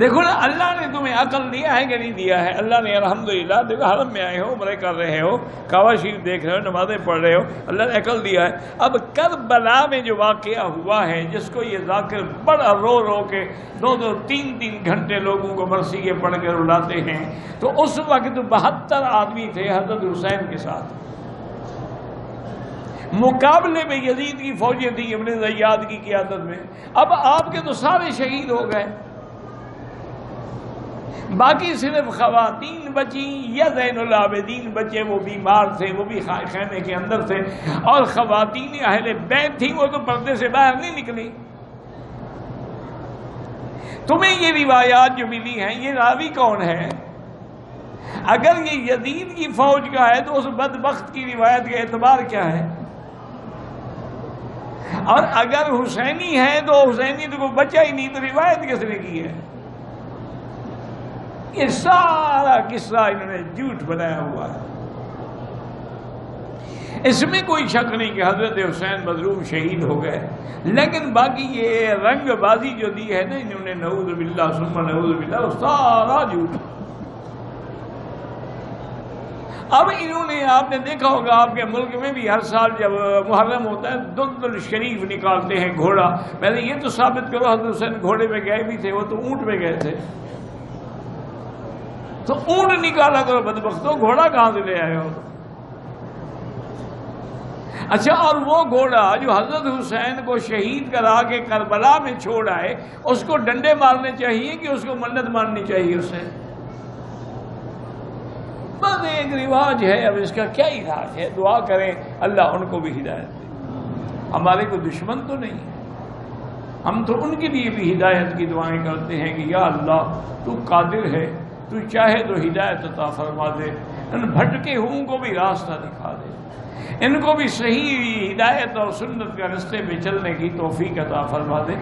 دیکھو نا، اللہ نے تمہیں عقل دیا ہے کہ نہیں دیا ہے؟ اللہ نے الحمدللہ، دیکھو حرم میں آئے ہو، عمرے کر رہے ہو، کعبہ شریف دیکھ رہے ہو، نمازیں پڑھ رہے ہو، اللہ نے عقل دیا ہے۔ اب کربلا میں جو واقعہ ہوا ہے، جس کو یہ ذاکر بڑا رو رو کے 2-2 3-3 گھنٹے لوگوں کو مرثیے پڑھ کے رلاتے ہیں، تو اس وقت 72 آدمی تھے حضرت حسین کے ساتھ، مقابلے میں یزید کی فوجیں تھیں ابن زیاد کی قیادت میں۔ اب آپ کے تو سارے شہید ہو گئے، باقی صرف خواتین بچیں یا زین العابدین بچے، وہ بیمار تھے، وہ بھی خیمے کے اندر تھے، اور خواتین اہل بیت تھیں، وہ تو پردے سے باہر نہیں نکلی۔ تمہیں یہ روایات جو ملی ہیں، یہ راوی کون ہے؟ اگر یہ یزید کی فوج کا ہے تو اس بدبخت کی روایت کا اعتبار کیا ہے؟ اور اگر حسینی ہے تو حسینی تو کوئی بچہ ہی نہیں، تو روایت کس نے کی ہے؟ یہ سارا قصہ انہوں نے جھوٹ بنایا ہوا ہے۔ اس میں کوئی شک نہیں کہ حضرت حسین مظلوم شہید ہو گئے، لیکن باقی یہ رنگ بازی جو دی ہے نا انہوں نے، نعوذ باللہ ثم نعوذ باللہ، وہ سارا جھوٹ۔ اب انہوں نے، آپ نے دیکھا ہوگا آپ کے ملک میں بھی ہر سال جب محرم ہوتا ہے دلدل شریف نکالتے ہیں، گھوڑا۔ پہلے یہ تو ثابت کرو حضرت حسین گھوڑے پہ گئے بھی تھے، وہ تو اونٹ پہ گئے تھے، تو اونٹ نکالا کرو بدبختو، گھوڑا کہاں سے لے آئے ہو؟ اچھا، اور وہ گھوڑا جو حضرت حسین کو شہید کرا کے کربلا میں چھوڑ آئے، اس کو ڈنڈے مارنے چاہیے کہ اس کو منت ماننی چاہیے اسے؟ بس ایک رواج ہے، اب اس کا کیا علاج ہے؟ دعا کریں اللہ ان کو بھی ہدایت دے۔ ہمارے کو دشمن تو نہیں ہے، ہم تو ان کے لیے بھی ہدایت کی دعائیں کرتے ہیں کہ یا اللہ تو قادر ہے، تو چاہے تو ہدایت عطا فرما دے، ان بھٹکے ہوں کو بھی راستہ دکھا دے، ان کو بھی صحیح ہدایت اور سنت کے راستے پہ چلنے کی توفیق عطا فرما دے۔